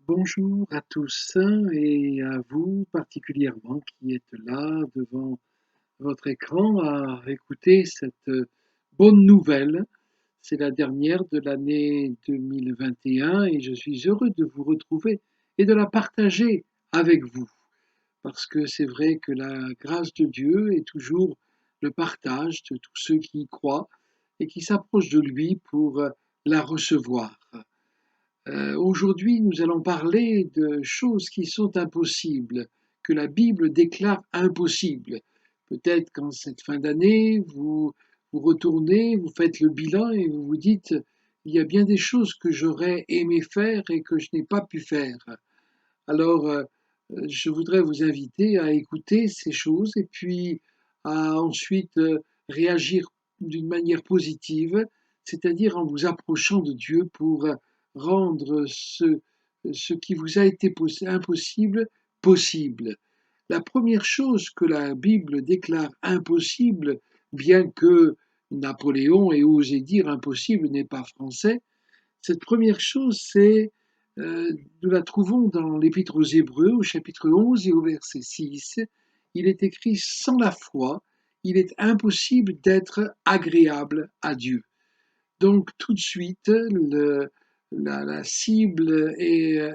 Bonjour à tous et à vous particulièrement qui êtes là devant votre écran à écouter cette bonne nouvelle. C'est la dernière de l'année 2021 et je suis heureux de vous retrouver et de la partager avec vous. Parce que c'est vrai que la grâce de Dieu est toujours le partage de tous ceux qui y croient et qui s'approchent de lui pour la recevoir. Aujourd'hui, nous allons parler de choses qui sont impossibles, que la Bible déclare impossibles. Peut-être qu'en cette fin d'année, vous retournez, vous faites le bilan et vous vous dites, il y a bien des choses que j'aurais aimé faire et que je n'ai pas pu faire. Alors, je voudrais vous inviter à écouter ces choses et puis à ensuite réagir d'une manière positive, c'est-à-dire en vous approchant de Dieu pour rendre ce qui vous a été impossible possible. La première chose que la Bible déclare impossible, bien que Napoléon ait osé dire impossible n'est pas français, cette première chose, nous la trouvons dans l'Épître aux Hébreux, au chapitre 11 et au verset 6. Il est écrit, sans la foi, il est impossible d'être agréable à Dieu. Donc tout de suite, la cible est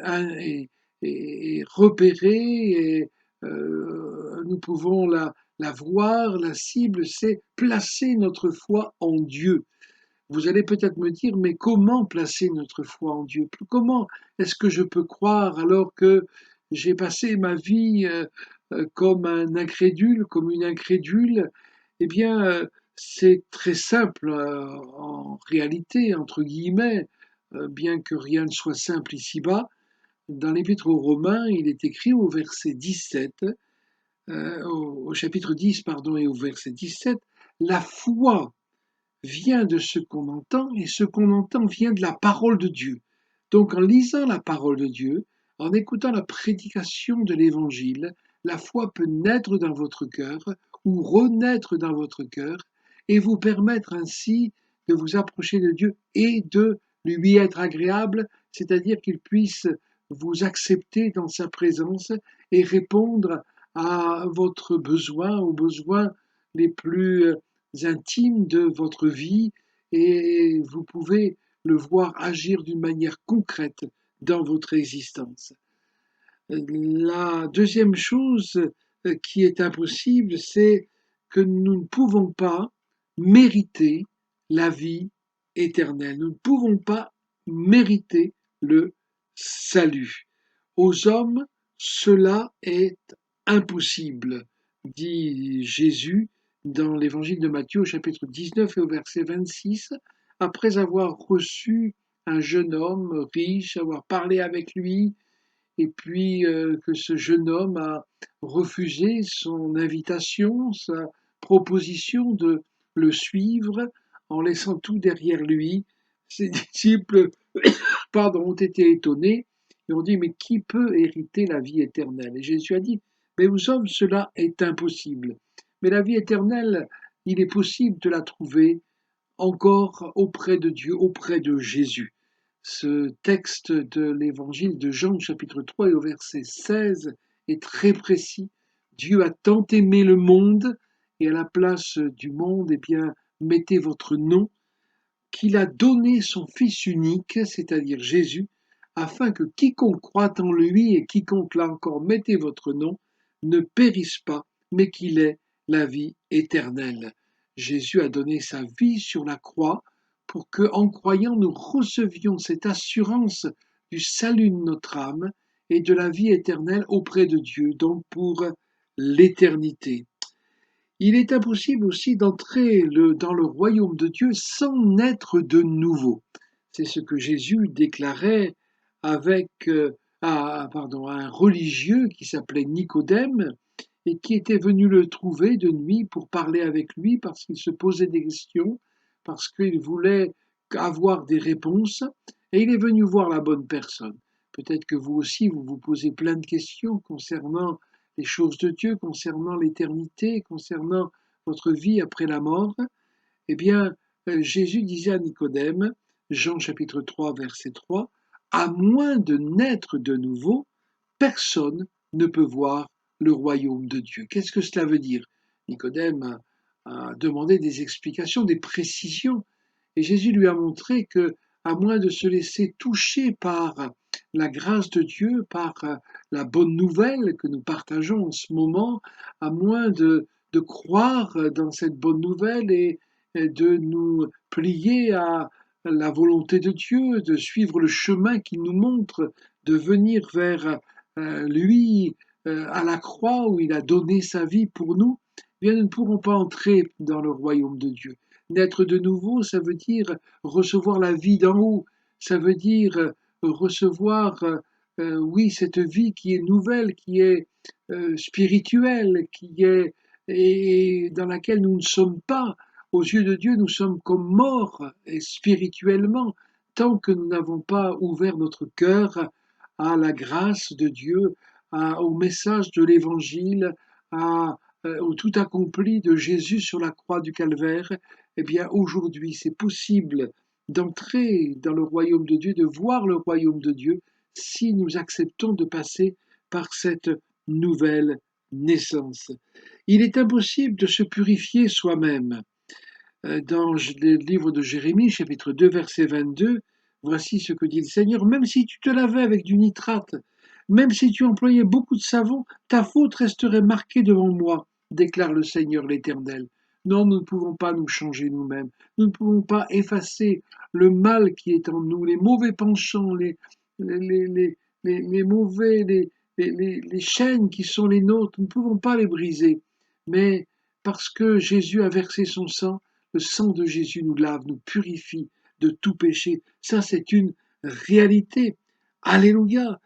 repérée et nous pouvons la voir. La cible, c'est placer notre foi en Dieu. Vous allez peut-être me dire, mais comment placer notre foi en Dieu? Comment est-ce que je peux croire alors que j'ai passé ma vie comme un incrédule, comme une incrédule? Eh bien, c'est très simple en réalité, entre guillemets, bien que rien ne soit simple ici-bas. Dans l'Épître aux Romains, il est écrit au verset 17, au chapitre 10, pardon, et au verset 17, la foi vient de ce qu'on entend et ce qu'on entend vient de la parole de Dieu. Donc en lisant la parole de Dieu, en écoutant la prédication de l'Évangile, la foi peut naître dans votre cœur ou renaître dans votre cœur et vous permettre ainsi de vous approcher de Dieu et de lui être agréable, c'est-à-dire qu'il puisse vous accepter dans sa présence et répondre à votre besoin, aux besoins les plus intimes de votre vie et vous pouvez le voir agir d'une manière concrète dans votre existence. La deuxième chose qui est impossible, c'est que nous ne pouvons pas mériter la vie éternelle. Nous ne pouvons pas mériter le salut. Aux hommes, cela est impossible, dit Jésus dans l'évangile de Matthieu au chapitre 19 et au verset 26, après avoir reçu un jeune homme riche, avoir parlé avec lui, et puis que ce jeune homme a refusé son invitation, sa proposition de le suivre en laissant tout derrière lui. Ses disciples ont été étonnés et ont dit, mais qui peut hériter la vie éternelle? Et Jésus a dit, mais aux hommes, cela est impossible. Mais la vie éternelle, il est possible de la trouver encore auprès de Dieu, auprès de Jésus. Ce texte de l'évangile de Jean, chapitre 3 et au verset 16, est très précis. Dieu a tant aimé le monde, et à la place du monde, eh bien, mettez votre nom, qu'il a donné son Fils unique, c'est-à-dire Jésus, afin que quiconque croit en lui et quiconque là encore mettez votre nom, ne périsse pas, mais qu'il ait la vie éternelle. Jésus a donné sa vie sur la croix pour que, en croyant, nous recevions cette assurance du salut de notre âme et de la vie éternelle auprès de Dieu, donc pour l'éternité. Il est impossible aussi d'entrer dans le royaume de Dieu sans naître de nouveau. C'est ce que Jésus déclarait avec un religieux qui s'appelait Nicodème et qui était venu le trouver de nuit pour parler avec lui parce qu'il se posait des questions, parce qu'il voulait avoir des réponses et il est venu voir la bonne personne. Peut-être que vous aussi, vous vous posez plein de questions concernant les choses de Dieu, concernant l'éternité, concernant votre vie après la mort. Eh bien, Jésus disait à Nicodème, Jean chapitre 3, verset 3, à moins de naître de nouveau, personne ne peut voir le royaume de Dieu. Qu'est-ce que cela veut dire? Nicodème a demandé des explications, des précisions, et Jésus lui a montré que, à moins de se laisser toucher par la grâce de Dieu, par la bonne nouvelle que nous partageons en ce moment, à moins de croire dans cette bonne nouvelle et de nous plier à la volonté de Dieu, de suivre le chemin qu'il nous montre, de venir vers lui à la croix où il a donné sa vie pour nous, eh bien, nous ne pourrons pas entrer dans le royaume de Dieu. Naître de nouveau, ça veut dire recevoir la vie d'en haut, ça veut dire recevoir, oui, cette vie qui est nouvelle, qui est spirituelle, qui est et dans laquelle nous ne sommes pas. Aux yeux de Dieu, nous sommes comme morts et spirituellement, tant que nous n'avons pas ouvert notre cœur à la grâce de Dieu, au message de l'Évangile, au tout accompli de Jésus sur la croix du Calvaire. Eh bien, aujourd'hui, c'est possible d'entrer dans le royaume de Dieu, de voir le royaume de Dieu, si nous acceptons de passer par cette nouvelle naissance. Il est impossible de se purifier soi-même. Dans le livre de Jérémie, chapitre 2, verset 22, voici ce que dit le Seigneur, même si tu te lavais avec du nitrate, même si tu employais beaucoup de savon, ta faute resterait marquée devant moi, déclare le Seigneur l'Éternel. Non, nous ne pouvons pas nous changer nous-mêmes, nous ne pouvons pas effacer le mal qui est en nous, les mauvais penchants, les, les, les mauvais, les chaînes qui sont les nôtres, nous ne pouvons pas les briser. Mais parce que Jésus a versé son sang, le sang de Jésus nous lave, nous purifie de tout péché. Ça, c'est une réalité. Alléluia.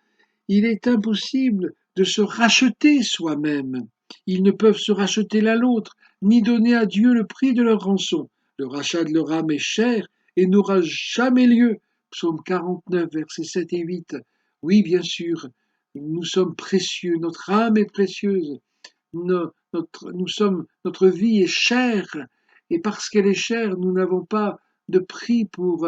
Il est impossible de se racheter soi-même. Ils ne peuvent se racheter l'un l'autre, ni donner à Dieu le prix de leur rançon. Le rachat de leur âme est cher et n'aura jamais lieu. Psaume 49, versets 7 et 8. Oui, bien sûr, nous sommes précieux, notre âme est précieuse, notre vie est chère, et parce qu'elle est chère, nous n'avons pas de prix pour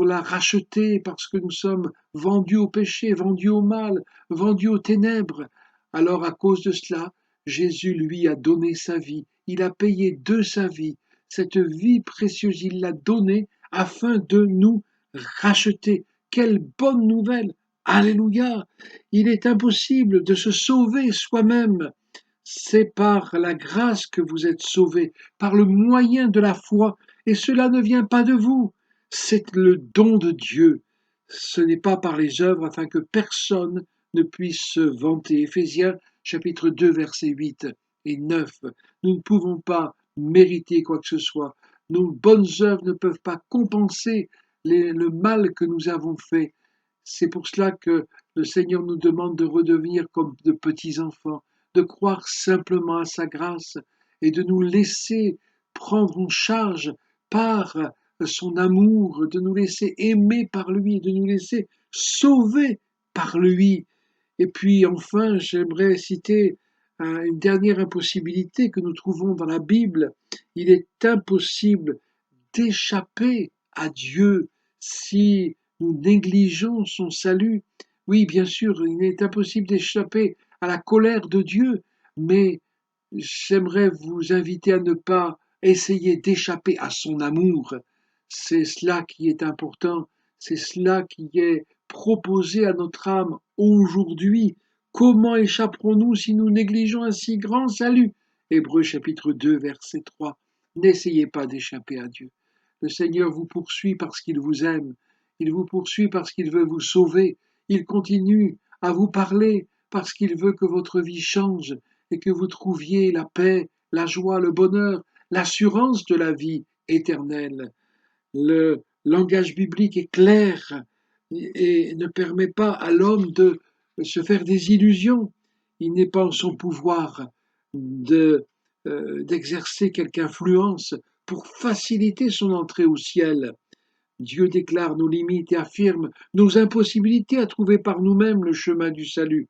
la racheter, parce que nous sommes vendus au péché, vendus au mal, vendus aux ténèbres. Alors à cause de cela, Jésus, lui, a donné sa vie, il a payé de sa vie, cette vie précieuse, il l'a donnée afin de nous racheter. Quelle bonne nouvelle! Alléluia! Il est impossible de se sauver soi-même. C'est par la grâce que vous êtes sauvés, par le moyen de la foi, et cela ne vient pas de vous, c'est le don de Dieu. Ce n'est pas par les œuvres afin que personne ne puisse se vanter. Éphésiens chapitre 2 versets 8 et 9. Nous ne pouvons pas mériter quoi que ce soit. Nos bonnes œuvres ne peuvent pas compenser le mal que nous avons fait. C'est pour cela que le Seigneur nous demande de redevenir comme de petits enfants, de croire simplement à sa grâce et de nous laisser prendre en charge par son amour, de nous laisser aimer par lui, de nous laisser sauver par lui. Et puis enfin, j'aimerais citer une dernière impossibilité que nous trouvons dans la Bible. Il est impossible d'échapper à Dieu si nous négligeons son salut. Oui, bien sûr, il est impossible d'échapper à la colère de Dieu, mais j'aimerais vous inviter à ne pas essayer d'échapper à son amour. C'est cela qui est important, c'est cela qui est proposé à notre âme aujourd'hui. Comment échapperons-nous si nous négligeons un si grand salut? Hébreux chapitre 2, verset 3. N'essayez pas d'échapper à Dieu. Le Seigneur vous poursuit parce qu'il vous aime. Il vous poursuit parce qu'il veut vous sauver. Il continue à vous parler parce qu'il veut que votre vie change et que vous trouviez la paix, la joie, le bonheur, l'assurance de la vie éternelle. Le langage biblique est clair et ne permet pas à l'homme de se faire des illusions. Il n'est pas en son pouvoir d'exercer quelque influence pour faciliter son entrée au ciel. Dieu déclare nos limites et affirme nos impossibilités à trouver par nous-mêmes le chemin du salut.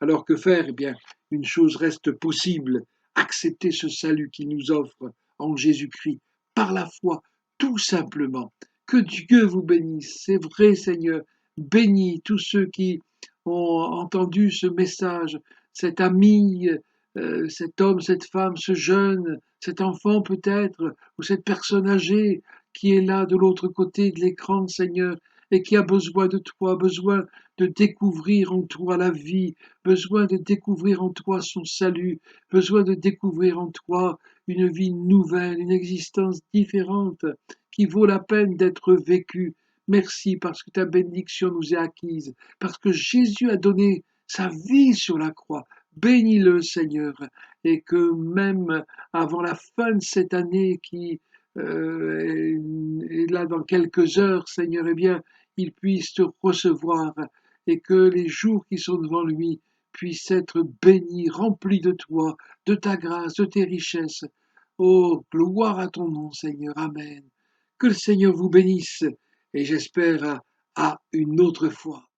Alors que faire? Eh bien, une chose reste possible, accepter ce salut qu'il nous offre en Jésus-Christ, par la foi, tout simplement. Que Dieu vous bénisse, c'est vrai Seigneur. Bénis tous ceux qui ont entendu ce message, cet ami, cet homme, cette femme, ce jeune, cet enfant peut-être, ou cette personne âgée qui est là de l'autre côté de l'écran, Seigneur, et qui a besoin de toi, besoin de découvrir en toi la vie, besoin de découvrir en toi son salut, besoin de découvrir en toi une vie nouvelle, une existence différente qui vaut la peine d'être vécue. Merci parce que ta bénédiction nous est acquise, parce que Jésus a donné sa vie sur la croix. Bénis-le, Seigneur, et que même avant la fin de cette année qui est là dans quelques heures, Seigneur, eh bien, il puisse te recevoir et que les jours qui sont devant lui puissent être bénis, remplis de toi, de ta grâce, de tes richesses. Oh, gloire à ton nom, Seigneur. Amen. Que le Seigneur vous bénisse et j'espère à une autre fois.